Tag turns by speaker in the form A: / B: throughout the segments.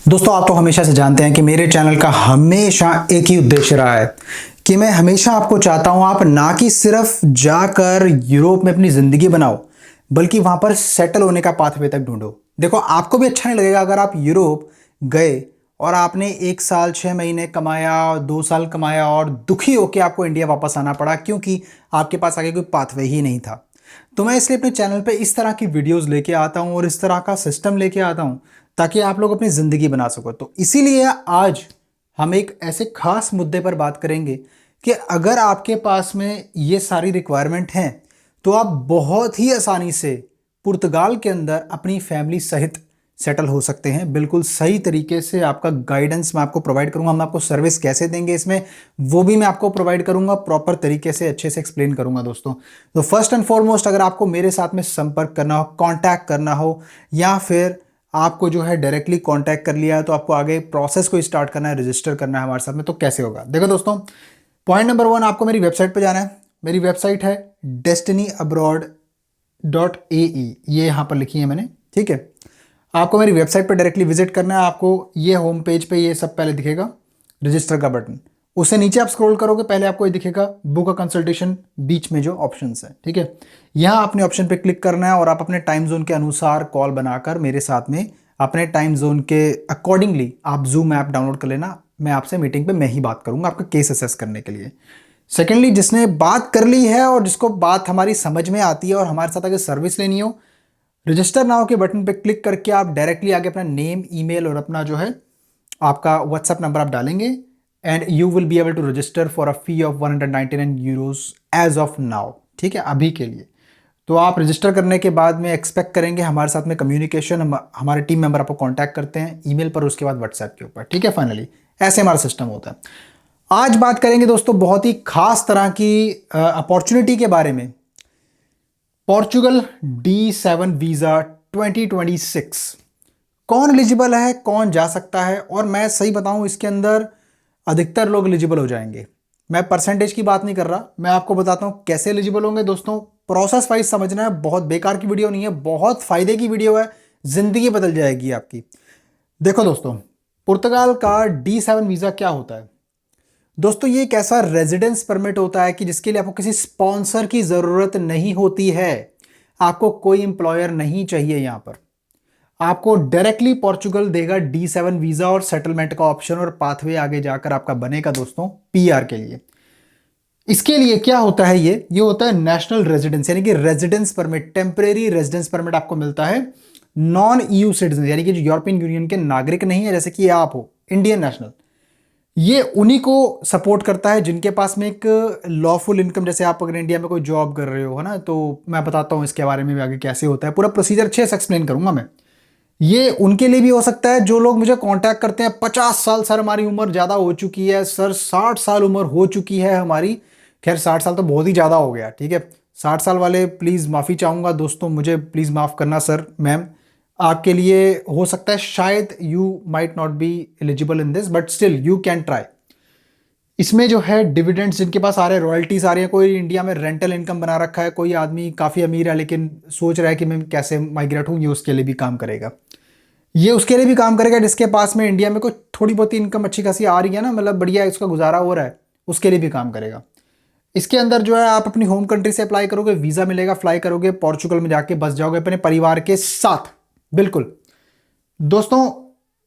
A: दोस्तों, आप तो हमेशा से जानते हैं कि मेरे चैनल का हमेशा एक ही उद्देश्य रहा है कि मैं हमेशा आपको चाहता हूं आप ना कि सिर्फ जाकर यूरोप में अपनी ज़िंदगी बनाओ, बल्कि वहां पर सेटल होने का पाथवे तक ढूंढो। देखो, आपको भी अच्छा नहीं लगेगा अगर आप यूरोप गए और आपने 1 साल 6 महीने कमाया, 2 साल कमाया और दुखी होकर आपको इंडिया वापस आना पड़ा क्योंकि आपके पास आगे कोई पाथवे ही नहीं था। तो मैं इसलिए अपने चैनल पे इस तरह की वीडियोस लेके आता हूं और इस तरह का सिस्टम लेके आता हूं ताकि आप लोग अपनी ज़िंदगी बना सको। तो इसीलिए आज हम एक ऐसे खास मुद्दे पर बात करेंगे कि अगर आपके पास में ये सारी रिक्वायरमेंट हैं तो आप बहुत ही आसानी से पुर्तगाल के अंदर अपनी फैमिली सहित सेटल हो सकते हैं। बिल्कुल सही तरीके से आपका गाइडेंस मैं आपको प्रोवाइड करूंगा। हम आपको सर्विस कैसे देंगे इसमें, वो भी मैं आपको प्रोवाइड करूंगा, प्रॉपर तरीके से अच्छे से एक्सप्लेन करूंगा दोस्तों। तो फर्स्ट एंड फॉरमोस्ट, अगर आपको मेरे साथ में संपर्क करना हो, कांटेक्ट करना हो, या फिर आपको जो है डायरेक्टली कांटेक्ट कर लिया है तो आपको आगे प्रोसेस को स्टार्ट करना है, रजिस्टर करना है हमारे साथ में, तो कैसे होगा? देखो दोस्तों, पॉइंट नंबर 1, आपको मेरी वेबसाइट पर जाना है। मेरी वेबसाइट है destinyabroad.ae, ये यहाँ पर लिखी है मैंने, ठीक है। आपको मेरी वेबसाइट पर डायरेक्टली विजिट करना है। आपको ये होम पेज पे ये सब पहले दिखेगा, रजिस्टर का बटन। उससे नीचे आप स्क्रॉल करोगे, पहले आपको ये दिखेगा बुक अ कंसल्टेशन, बीच में जो ऑप्शंस है, ठीक है। यहाँ अपने ऑप्शन पे क्लिक करना है और आप अपने टाइम जोन के अनुसार कॉल बनाकर मेरे साथ में अपने टाइम जोन के अकॉर्डिंगली आप जूम ऐप डाउनलोड कर लेना। मैं आपसे मीटिंग पे मैं ही बात करूंगा आपका केस असेस करने के लिए। सेकेंडली, जिसने बात कर ली है और जिसको बात हमारी समझ में आती है और हमारे साथ अगर सर्विस लेनी हो, रजिस्टर नाउ के बटन पे क्लिक करके आप डायरेक्टली आगे अपना नेम, ईमेल और अपना जो है आपका व्हाट्सएप नंबर आप डालेंगे and you will be able to register for a fee of 199 euros as of now, ठीक है, अभी के लिए। तो आप रजिस्टर करने के बाद में एक्सपेक्ट करेंगे हमारे साथ में कम्युनिकेशन, हमारे टीम मेंबर आपको कांटेक्ट करते हैं ईमेल पर, उसके बाद व्हाट्सएप के ऊपर, ठीक है। फाइनली ऐसे हमारा सिस्टम होता है। आज बात करेंगे दोस्तों बहुत ही खास तरह की अपॉर्चुनिटी के बारे में, पोर्चुगल D7 वीज़ा 2026। कौन एलिजिबल है, कौन जा सकता है? और मैं सही बताऊं, इसके अंदर अधिकतर लोग एलिजिबल हो जाएंगे। मैं परसेंटेज की बात नहीं कर रहा, मैं आपको बताता हूं कैसे एलिजिबल होंगे दोस्तों। प्रोसेस वाइज समझना है, बहुत बेकार की वीडियो नहीं है, बहुत फायदे की वीडियो है, जिंदगी बदल जाएगी आपकी। देखो दोस्तों, पुर्तगाल का D7 वीज़ा क्या होता है दोस्तों? ये एक ऐसा रेजिडेंस परमिट होता है कि जिसके लिए आपको किसी स्पॉन्सर की जरूरत नहीं होती है। आपको कोई एम्प्लॉयर नहीं चाहिए। यहां पर आपको डायरेक्टली पोर्चुगल देगा D7 वीजा और सेटलमेंट का ऑप्शन, और पाथवे आगे जाकर आपका बनेगा दोस्तों PR के लिए। इसके लिए क्या होता है, ये होता है नेशनल रेजिडेंस, यानी कि residence permit, temporary residence permit आपको मिलता है नॉन EU सिटीजन, यानी कि जो यूरोपियन यूनियन के नागरिक नहीं है, जैसे कि आप हो इंडियन नेशनल। ये उन्हीं को सपोर्ट करता है जिनके पास में एक लॉफुल इनकम, जैसे आप अगर इंडिया में कोई जॉब कर रहे हो, है ना, तो मैं बताता हूं इसके बारे में भी आगे कैसे होता है, पूरा प्रोसीजर अच्छे से एक्सप्लेन करूंगा मैं। ये उनके लिए भी हो सकता है जो लोग मुझे कांटेक्ट करते हैं 50 साल, सर हमारी उम्र ज़्यादा हो चुकी है, सर 60 साल उम्र हो चुकी है हमारी। खैर 60 साल तो बहुत ही ज़्यादा हो गया, ठीक है। 60 साल वाले प्लीज़ माफ़ी चाहूँगा दोस्तों, मुझे प्लीज़ माफ़ करना सर, मैम। आपके लिए हो सकता है शायद you might not be eligible in this, but still you can try. इसमें जो है डिविडेंड्स जिनके पास आ रहे हैं, रॉयल्टीज आ रही है, कोई इंडिया में रेंटल इनकम बना रखा है, कोई आदमी काफ़ी अमीर है लेकिन सोच रहा है कि मैं कैसे माइग्रेट हूँ, ये उसके लिए भी काम करेगा। ये उसके लिए भी काम करेगा जिसके पास में इंडिया में कोई थोड़ी बहुत इनकम अच्छी खासी आ रही है ना, मतलब बढ़िया उसका गुजारा हो रहा है, उसके लिए भी काम करेगा। इसके अंदर जो है आप अपनी होम कंट्री से अप्लाई करोगे, वीज़ा मिलेगा, फ्लाई करोगे, पोर्चुगल में जाके बस जाओगे अपने परिवार के साथ। बिल्कुल दोस्तों,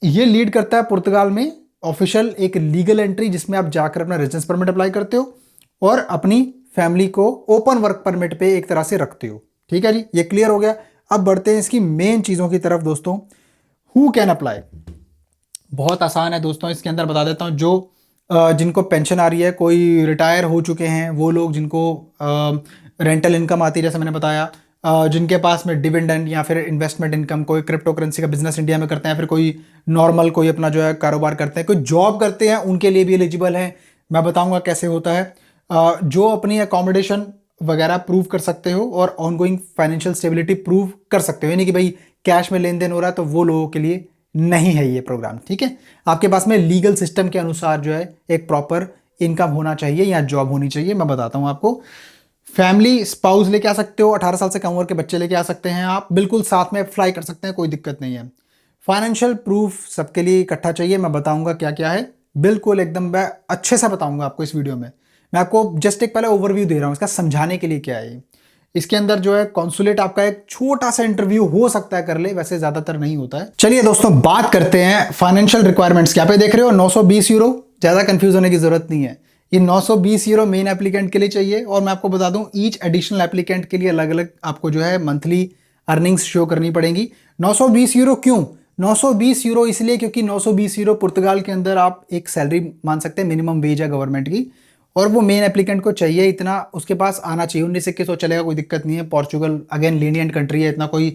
A: ये लीड करता है पुर्तगाल में ऑफिशियल एक लीगल एंट्री, जिसमें आप जाकर अपना रेजिडेंस परमिट अप्लाई करते हो और अपनी फैमिली को ओपन वर्क परमिट पे एक तरह से रखते हो, ठीक है जी। ये क्लियर हो गया। अब बढ़ते हैं इसकी मेन चीज़ों की तरफ दोस्तों। Who can apply? बहुत आसान है दोस्तों, इसके अंदर बता देता हूँ। जो जिनको पेंशन आ रही है, कोई रिटायर हो चुके हैं वो लोग, जिनको रेंटल इनकम आती है जैसे मैंने बताया, जिनके पास में डिविडेंड या फिर इन्वेस्टमेंट इनकम, कोई क्रिप्टो करेंसी का बिजनेस इंडिया में करते हैं, फिर कोई नॉर्मल कोई अपना जो है कारोबार करते हैं, कोई जॉब करते हैं, उनके लिए भी एलिजिबल है। मैं बताऊंगा कैसे होता है। जो अपनी अकोमोडेशन वगैरह प्रूव कर सकते हो और ऑनगोइंग फाइनेंशियल स्टेबिलिटी प्रूव कर सकते हो, यानी कि भाई कैश में लेन देन हो रहा है, तो वो लोगों के लिए नहीं है ये प्रोग्राम, ठीक है। आपके पास में लीगल सिस्टम के अनुसार जो है एक प्रॉपर इनकम होना चाहिए या जॉब होनी चाहिए। मैं बताता हूं आपको। फैमिली स्पाउस लेके आ सकते हो, 18 साल से कम उम्र के बच्चे लेके आ सकते हैं आप, बिल्कुल साथ में फ्लाई कर सकते हैं, कोई दिक्कत नहीं है। फाइनेंशियल प्रूफ सबके लिए इकट्ठा चाहिए, मैं बताऊंगा क्या क्या है, बिल्कुल एकदम मैं अच्छे से बताऊंगा आपको इस वीडियो में। मैं आपको जस्ट एक पहले ओवरव्यू दे रहा हूँ इसका, समझाने के लिए क्या है ये। इसके अंदर जो है कॉन्सुलेट आपका एक छोटा सा इंटरव्यू हो सकता है कर ले, वैसे ज्यादातर नहीं होता है। चलिए दोस्तों बात करते हैं फाइनेंशियल रिक्वायरमेंट्स। क्या पे देख रहे हो 920 यूरो, ज्यादा कंफ्यूज होने की जरूरत नहीं है। ये 920 यूरो मेन एप्लीकेंट के लिए चाहिए, और मैं आपको बता दूं ईच एडिशनल एप्लीकेंट के लिए अलग अलग आपको जो है मंथली अर्निंग्स शो करनी पड़ेगी। 920 यूरो क्यों? 920 यूरो इसलिए क्योंकि 920 यूरो पुर्तगाल के अंदर आप एक सैलरी मान सकते हैं, मिनिमम वेज है गवर्नमेंट की, और वो मेन एप्लीकेंट को चाहिए इतना, उसके पास आना चाहिए। 19 तो चलेगा, कोई दिक्कत नहीं है। पोर्चुगल अगेन लीनियंट कंट्री है, इतना कोई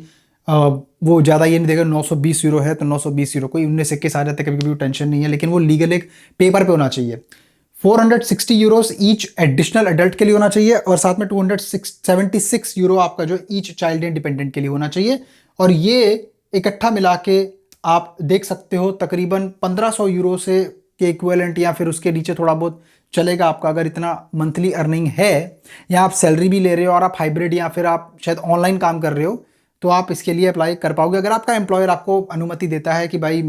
A: वो ज़्यादा ये नहीं देगा। 920 यूरो है तो 920 यूरो, कोई 19 आ जाते कभी कभी, टेंशन नहीं है, लेकिन वो लीगल एक पेपर पे होना चाहिए। 460 यूरोस ईच एडिशनल एडल्ट के लिए होना चाहिए, और साथ में 276 यूरो आपका जो ईच चाइल्ड एंड डिपेंडेंट के लिए होना चाहिए। और ये इकट्ठा मिला के आप देख सकते हो तकरीबन 1500 यूरो से के इक्विवेलेंट, या फिर उसके नीचे थोड़ा बहुत चलेगा आपका, अगर इतना मंथली अर्निंग है, या आप सैलरी भी ले रहे हो और आप हाइब्रिड या फिर आप शायद ऑनलाइन काम कर रहे हो, तो आप इसके लिए अप्लाई कर पाओगे। अगर आपका एम्प्लॉयर आपको अनुमति देता है कि भाई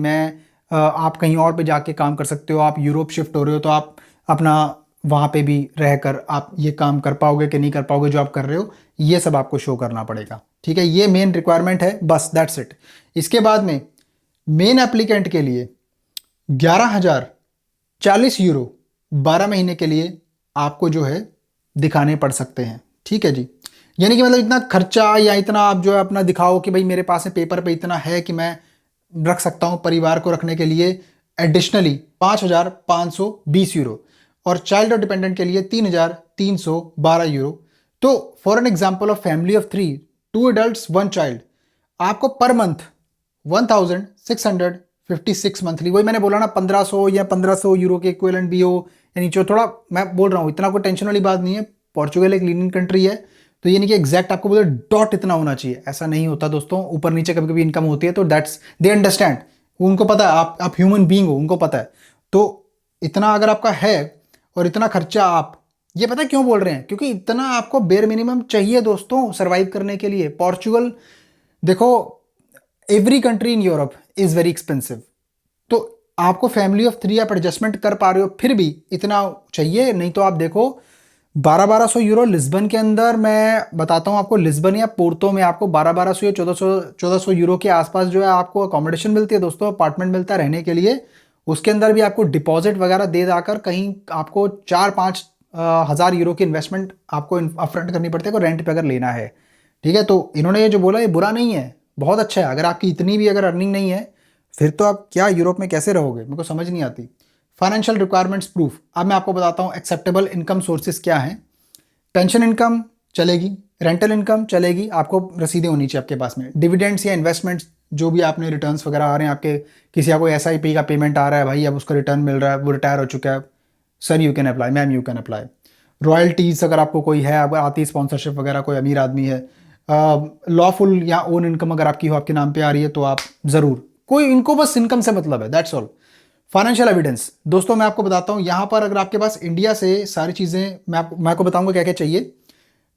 A: आप कहीं और पे जाके काम कर सकते हो, आप यूरोप शिफ्ट हो रहे हो, तो आप अपना वहाँ पे भी रहकर आप ये काम कर पाओगे कि नहीं कर पाओगे जो आप कर रहे हो, ये सब आपको शो करना पड़ेगा। ठीक है, ये मेन रिक्वायरमेंट है, बस दैट्स इट। इसके बाद में मेन एप्लीकेंट के लिए 11,040 यूरो 12 महीने के लिए आपको जो है दिखाने पड़ सकते हैं। ठीक है जी, यानी कि मतलब इतना खर्चा या इतना आप जो है अपना दिखाओ कि भाई मेरे पास में पेपर पे इतना है कि मैं रख सकता हूँ परिवार को रखने के लिए एडिशनली 5,520 यूरो, और चाइल्ड और डिपेंडेंट के लिए 3,312 यूरो। तो for an example of family of 3, 2 adult 1 child, आपको पर मंथ 1,656 मंथली, वही मैंने बोला ना 1500 या 1500 यूरो के इक्विवेलेंट भी हो, यानी जो थोड़ा मैं बोल रहा हूँ, इतना कोई टेंशन वाली बात नहीं है। पोर्चुगल एक लीनियंट कंट्री है, तो ये नहीं कि एग्जैक्ट आपको बोले डॉट इतना होना चाहिए, ऐसा नहीं होता दोस्तों। ऊपर नीचे कभी कभी इनकम होती है, तो दैट्स दे अंडरस्टैंड, उनको पता है आप ह्यूमन बीइंग हो, उनको पता है। तो इतना अगर आपका है और इतना खर्चा, आप ये पता है क्यों बोल रहे हैं, क्योंकि इतना आपको बेर मिनिमम चाहिए दोस्तों सर्वाइव करने के लिए। पोर्चुगल देखो, every country in Europe is very expensive, तो आपको फैमिली ऑफ 3 आप एडजस्टमेंट कर पा रहे हो, फिर भी इतना चाहिए। नहीं तो आप देखो 1200 यूरो लिस्बन के अंदर, मैं बताता हूँ आपको, लिस्बन या पोर्तो में आपको 1200 या 1400 यूरो के आसपास जो है आपको अकोमोडेशन मिलती है दोस्तों, अपार्टमेंट मिलता है रहने के लिए। उसके अंदर भी आपको डिपॉजिट वगैरह दे दाकर कहीं आपको 4-5 हज़ार यूरो की इन्वेस्टमेंट आपको अपफ्रंट करनी पड़ती है, रेंट पे अगर लेना है। ठीक है, तो इन्होंने ये जो बोला ये बुरा नहीं है, बहुत अच्छा है। अगर आपकी इतनी भी अगर अर्निंग नहीं है, फिर तो आप क्या यूरोप में कैसे रहोगे, मेरे को समझ नहीं आती। फाइनेंशियल रिक्वायरमेंट्स प्रूफ, अब मैं आपको बताता हूँ एक्सेप्टेबल इनकम सोर्सेज क्या हैं। पेंशन इनकम चलेगी, रेंटल इनकम चलेगी, आपको रसीदें होनी चाहिए आपके पास में। डिविडेंड्स या इन्वेस्टमेंट्स, जो भी आपने रिटर्न्स वगैरह आ रहे हैं आपके, किसी का कोई SIP का पेमेंट आ रहा है भाई, अब उसका रिटर्न मिल रहा है, वो रिटायर हो चुका है, sir you can apply, ma'am you can apply. Royalties अगर आपको कोई है, अब आती है स्पॉन्सरशिप वगैरह, कोई अमीर आदमी है, लॉफुल या ओन इनकम अगर आपकी हो, आपके नाम पे आ रही है, तो आप ज़रूर, कोई इनको बस इनकम से मतलब है, दैट्स ऑल। फाइनेंशियल एविडेंस दोस्तों मैं आपको बताता हूँ, यहाँ पर अगर आपके पास इंडिया से सारी चीज़ें, मैं आपको बताऊँगा क्या क्या चाहिए।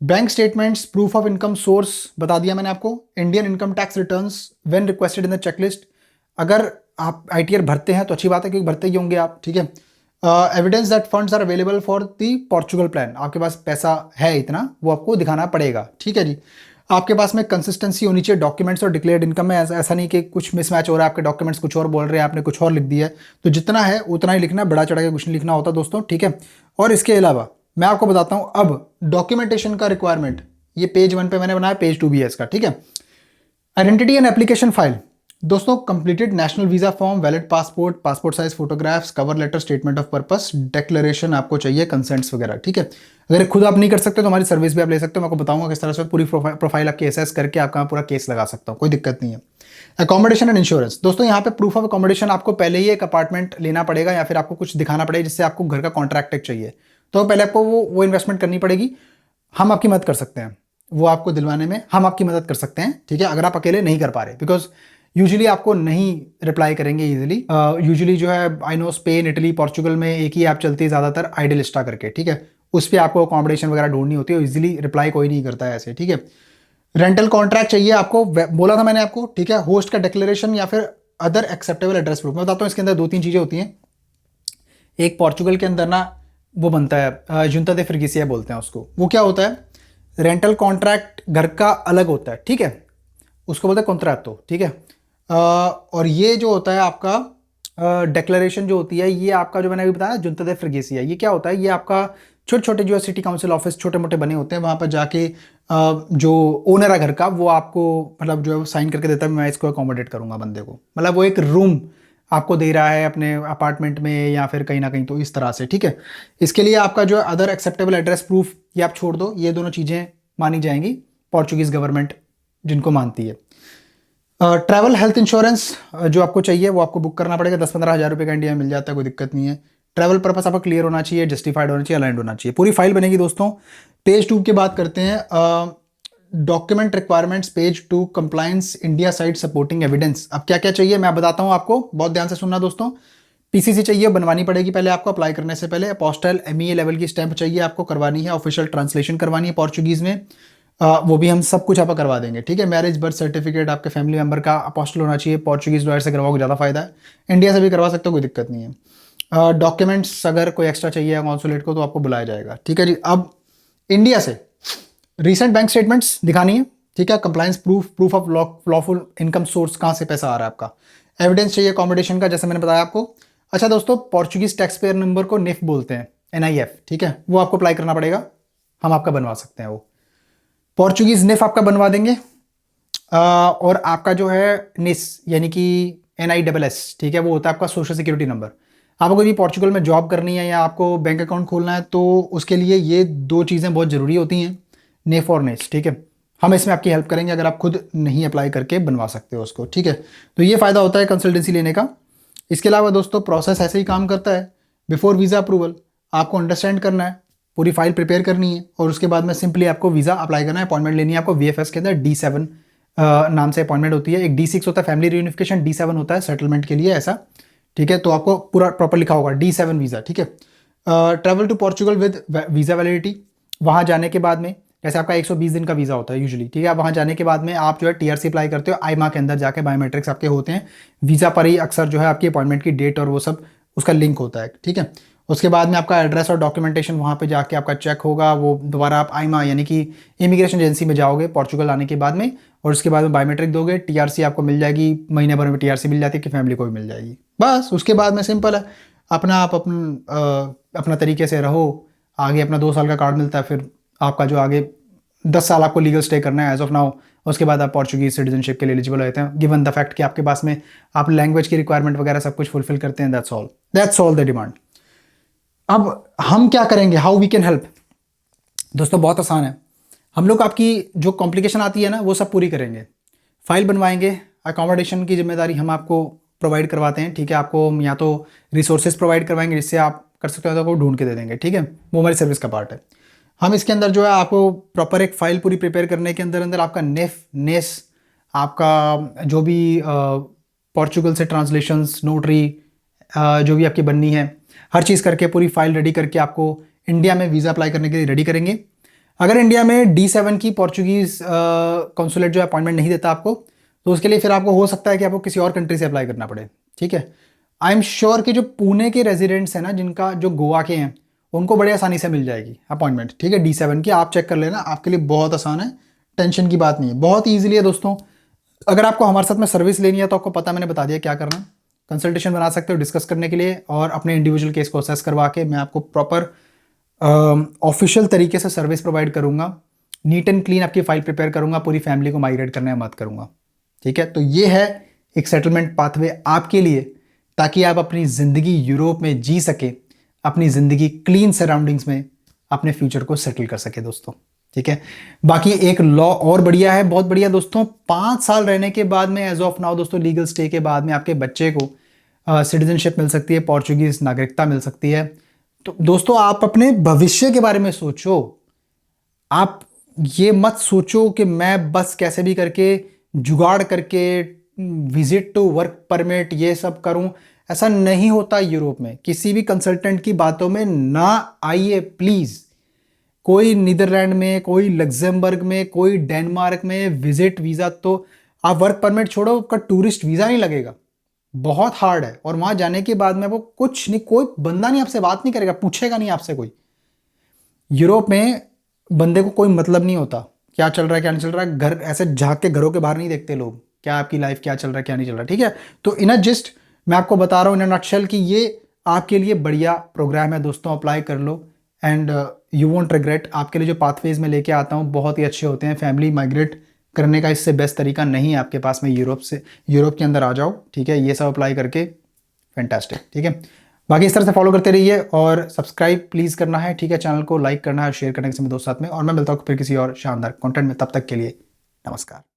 A: Bank statements, proof of income source बता दिया मैंने आपको। Indian income tax returns when requested in the checklist, अगर आप ITR भरते हैं तो अच्छी बात है, क्योंकि भरते ही होंगे आप। ठीक है, evidence that funds are available for the Portugal plan, आपके पास पैसा है इतना, वो आपको दिखाना पड़ेगा। ठीक है जी, आपके पास में कंसिस्टेंसी होनी चाहिए डॉक्यूमेंट्स और डिक्लेयर्ड इनकम में। ऐसा नहीं कि कुछ मिसमैच हो रहा है, आपके डॉक्यूमेंट्स कुछ और बोल रहे हैं, आपने कुछ और लिख दिया है, तो जितना है उतना ही लिखना, बड़ा चढ़ा के कुछ नहीं लिखना होता दोस्तों। ठीक है, और इसके अलावा मैं आपको बताता हूं अब डॉक्यूमेंटेशन का रिक्वायरमेंट, ये पेज 1 पे मैंने बनाया, पेज 2 भी है इसका। ठीक है, आइडेंटिटी एंड एप्लीकेशन फाइल दोस्तों, completed national visa form, valid passport, passport size photographs, cover letter, statement of purpose, declaration आपको चाहिए, कंसेंट्स वगैरह। ठीक है, अगर खुद आप नहीं कर सकते तो हमारी सर्विस भी आप ले सकते हो, मैं आपको बताऊंगा किस तरह से पूरी प्रोफाइल आपकी एसेस करके आपका पूरा केस लगा सकता हूँ, कोई दिक्कत नहीं है। अकोमोडेशन एंड इंश्योरेंस दोस्तों, यहाँ पे प्रूफ ऑफ अकोमोडेशन, आपको पहले ही एक अपार्टमेंट लेना पड़ेगा या फिर आपको कुछ दिखाना पड़ेगा जिससे आपको घर का कॉन्ट्रैक्ट चाहिए, तो पहले आपको वो इन्वेस्टमेंट करनी पड़ेगी। हम आपकी मदद कर सकते हैं, वो आपको दिलवाने में हम आपकी मदद कर सकते हैं। ठीक है, अगर आप अकेले नहीं कर पा रहे, बिकॉज यूजुअली आपको नहीं रिप्लाई करेंगे इजीली। यूजुअली जो है, I know Spain, Italy, Portugal में एक ही ऐप चलती है ज़्यादातर, आइडियलिस्टा करके। ठीक है, उस पर आपको अकोमोडेशन वगैरह ढूंढनी होती है, इजीली रिप्लाई कोई नहीं करता है ऐसे। ठीक है, रेंटल कॉन्ट्रैक्ट चाहिए आपको, बोला था मैंने आपको। ठीक है, होस्ट का डिक्लेरेशन या फिर अदर एक्सेप्टेबल एड्रेस प्रूफ, मैं बताता हूँ इसके अंदर 2-3 चीज़ें होती हैं। एक पोर्चुगल के अंदर ना वो बनता है जुंता दे फ्रिगिसिया बोलते हैं उसको। वो क्या होता है, रेंटल कॉन्ट्रैक्ट घर का अलग होता है, ठीक है, उसको बोलते हैं कॉन्ट्रैक्टो, ठीक है। और ये जो होता है आपका डिक्लेरेशन जो होती है, ये आपका जो मैंने अभी बताया जुंता दे फ्रिगिसिया, ये क्या होता है, ये आपका छोटे छोटे जो है सिटी काउंसिल ऑफिस छोटे मोटे बने होते हैं, वहाँ पर जाके जो ओनर है घर का वो आपको मतलब जो है साइन करके देता है, मैं इसको अकोमोडेट करूँगा बंदे को, मतलब वो एक रूम आपको दे रहा है अपने अपार्टमेंट में या फिर कहीं ना कहीं, तो इस तरह से, ठीक है। इसके लिए आपका जो है अदर एक्सेप्टेबल एड्रेस प्रूफ ये आप छोड़ दो, ये दोनों चीज़ें मानी जाएंगी पोर्चुगीज़ गवर्नमेंट जिनको मानती है। ट्रैवल हेल्थ इंश्योरेंस जो आपको चाहिए वो आपको बुक करना पड़ेगा, 10-15 हज़ार रुपये का इंडिया में मिल जाता है, कोई दिक्कत नहीं है। ट्रैवल पर्पस आपका क्लियर होना चाहिए, जस्टिफाइड होना चाहिए, अलाइंड होना चाहिए। पूरी फाइल बनेगी दोस्तों। पेज 2 की बात करते हैं, document requirements page 2 compliance India side supporting evidence. अब क्या क्या चाहिए मैं बताता हूँ आपको, बहुत ध्यान से सुनना दोस्तों। पीसीसी चाहिए, बनवानी पड़ेगी पहले आपको अप्लाई करने से पहले। अपोस्टल एमईए लेवल की स्टैंप चाहिए आपको, करवानी है। ऑफिशियल ट्रांसलेशन करवानी है पोर्चुगीज में, वो भी हम सब कुछ आपको करवा देंगे, ठीक है। मैरिज बर्थ सर्टिफिकेट आपके फैमिली मेंबर का अपोस्टल होना चाहिए, पोर्चुगीज लॉयर से करवाओगे ज़्यादा फायदा है, इंडिया से भी करवा सकते हो, कोई दिक्कत नहीं है। डॉक्यूमेंट्स अगर कोई एक्स्ट्रा चाहिए कॉन्सुलेट को तो आपको बुलाया जाएगा, ठीक है जी। अब इंडिया से रीसेंट बैंक स्टेटमेंट्स दिखानी है, ठीक है। Compliance proof, proof of lawful income source, कहाँ से पैसा आ रहा है आपका। एविडेंस चाहिए अकोमोडेशन का, जैसे मैंने बताया आपको। अच्छा दोस्तों, पोर्चुगीज टैक्स पेयर नंबर को निफ बोलते हैं, एनआईएफ, ठीक है, वो आपको अप्लाई करना पड़ेगा, हम आपका बनवा सकते हैं वो। पोर्चुगीज निफ आपका बनवा देंगे। और आपका जो है निस यानी कि NISS, ठीक है, वो होता है आपका सोशल सिक्योरिटी नंबर। आपको कोई भी पोर्चुगल में जॉब करनी है या आपको बैंक अकाउंट खोलना है तो उसके लिए ये 2 चीज़ें बहुत ज़रूरी होती हैं, नेफ और नेस, ठीक है। हम इसमें आपकी हेल्प करेंगे अगर आप खुद नहीं अप्लाई करके बनवा सकते हो उसको, ठीक है। तो ये फ़ायदा होता है कंसल्टेंसी लेने का। इसके अलावा दोस्तों प्रोसेस ऐसे ही काम करता है। बिफोर वीज़ा अप्रूवल आपको अंडरस्टैंड करना है, पूरी फाइल प्रिपेयर करनी है और उसके बाद में सिंपली आपको वीज़ा अप्लाई करना है, अपॉइंटमेंट लेनी है आपको। VFS के अंदर D7 नाम से अपॉइंटमेंट होती है। एक D6 होता है फैमिली रियूनिफिकेशन, D7 होता है सेटलमेंट के लिए, ऐसा, ठीक है। तो आपको पूरा प्रॉपर लिखा होगा D7 वीज़ा, ठीक है। Travel to Portugal with visa validity, वहाँ जाने के बाद में जैसे आपका 120 दिन का वीज़ा होता है यूजुअली, ठीक है। वहाँ जाने के बाद में आप जो है TRC अप्लाई करते हो, आईमा के अंदर जाके बायोमेट्रिक्स आपके होते हैं, वीज़ा पर ही अक्सर जो है आपकी अपॉइंटमेंट की डेट और वो सब उसका लिंक होता है, ठीक है। उसके बाद में आपका एड्रेस और डॉक्यूमेंटेशन वहाँ पे जाके आपका चेक होगा, वो दोबारा आप आईमा यानी कि इमिग्रेशन एजेंसी में जाओगे पोर्चुगल आने के बाद में, और उसके बाद में बायोमेट्रिक दोगे, TRC आपको मिल जाएगी, महीने भर में TRC मिल जाती है कि फैमिली को भी मिल जाएगी। बस उसके बाद में सिंपल है, आप अपना तरीके से रहो आगे। अपना 2 साल का कार्ड मिलता है, फिर आपका जो आगे 10 साल आपको लीगल स्टे करना है एज ऑफ नाउ। उसके बाद आप पोर्चुगीज सिटीजनशिप के लिए एलिजिबल होते हैं, गिवन द फैक्ट कि आपके पास में आप लैंग्वेज की रिक्वायरमेंट वगैरह सब कुछ फुलफिल करते हैं। That's all the demand. अब हम क्या करेंगे, हाउ वी कैन हेल्प। दोस्तों बहुत आसान है, हम लोग आपकी जो कॉम्प्लिकेशन आती है ना वो सब पूरी करेंगे, फाइल बनवाएंगे, अकोमोडेशन की जिम्मेदारी हम आपको प्रोवाइड करवाते हैं, ठीक है। आपको हम या तो रिसोर्सेज प्रोवाइड करवाएंगे जिससे आप कर सकते हो, तो आपको ढूंढ के दे देंगे, ठीक है, वो हमारी सर्विस का पार्ट है। हम इसके अंदर जो है आपको प्रॉपर एक फाइल पूरी प्रिपेयर करने के अंदर अंदर आपका नेस आपका जो भी पोर्चुगल से ट्रांसलेशंस, नोटरी जो भी आपकी बननी है, हर चीज़ करके पूरी फाइल रेडी करके आपको इंडिया में वीज़ा अप्लाई करने के लिए रेडी करेंगे। अगर इंडिया में D7 की पोर्चुगीज़ कॉन्सुलेट जो अपॉइंटमेंट नहीं देता आपको, तो उसके लिए फिर आपको हो सकता है कि आपको किसी और कंट्री से अप्लाई करना पड़े, ठीक है। आई एम श्योर कि जो पुणे के रेजिडेंट्स हैं ना, जिनका जो गोवा के हैं, उनको बड़ी आसानी से मिल जाएगी अपॉइंटमेंट, ठीक है। D7 की आप चेक कर लेना, आपके लिए बहुत आसान है, टेंशन की बात नहीं है, बहुत ईजिली है दोस्तों। अगर आपको हमारे साथ में सर्विस लेनी है तो आपको पता, मैंने बता दिया क्या करना। कंसल्टेशन बना सकते हो डिस्कस करने के लिए, और अपने इंडिविजुअल केस को असेस करवा के मैं आपको प्रॉपर ऑफिशियल तरीके से सर्विस प्रोवाइड करूंगा, नीट एंड क्लीन आपकी फाइल प्रिपेयर करूंगा, पूरी फैमिली को माइग्रेट करने में मदद करूंगा, ठीक है। तो ये है एक सेटलमेंट पाथवे आपके लिए, ताकि आप अपनी ज़िंदगी यूरोप में जी सके, अपनी ज़िंदगी क्लीन सराउंडिंग्स में अपने फ्यूचर को सेटल कर सके दोस्तों, ठीक है। बाकी एक लॉ और बढ़िया है, बहुत बढ़िया दोस्तों, 5 साल रहने के बाद में एज ऑफ नाउ दोस्तों, लीगल स्टे के बाद में आपके बच्चे को सिटीजनशिप मिल सकती है, पोर्चुगीज नागरिकता मिल सकती है। तो दोस्तों आप अपने भविष्य के बारे में सोचो, आप ये मत सोचो कि मैं बस कैसे भी करके जुगाड़ करके विजिट टू वर्क परमिट ये सब करूं, ऐसा नहीं होता यूरोप में। किसी भी कंसल्टेंट की बातों में ना आइए प्लीज। कोई नीदरलैंड में, कोई लग्जमबर्ग में, कोई डेनमार्क में विजिट वीजा, तो आप वर्क परमिट छोड़ो, आपका टूरिस्ट वीजा नहीं लगेगा, बहुत हार्ड है, और वहाँ जाने के बाद में वो कुछ नहीं, कोई बंदा नहीं आपसे बात नहीं करेगा, पूछेगा नहीं आपसे कोई। यूरोप में बंदे को कोई मतलब नहीं होता क्या चल रहा है क्या नहीं चल रहा है, घर ऐसे झाँक के घरों के बाहर नहीं देखते लोग, क्या आपकी लाइफ क्या चल रहा है क्या नहीं चल रहा है, ठीक है। तो इन अ जिस्ट मैं आपको बता रहा हूँ इन अ नटशेल कि ये आपके लिए बढ़िया प्रोग्राम है दोस्तों, अप्लाई कर लो एंड यू वोंट रिग्रेट। आपके लिए जो पाथवेज में लेके आता हूँ बहुत ही अच्छे होते हैं, फैमिली माइग्रेट करने का इससे बेस्ट तरीका नहीं है आपके पास में यूरोप से, यूरोप के अंदर आ जाओ, ठीक है, ये सब अप्लाई करके फैंटास्टिक, ठीक है। बाकी इस तरह से फॉलो करते रहिए और सब्सक्राइब प्लीज़ करना है, ठीक है, चैनल को लाइक करना है, शेयर करना है किसी दोस्त साथ में, और मैं मिलता हूँ फिर किसी और शानदार कंटेंट में, तब तक के लिए नमस्कार।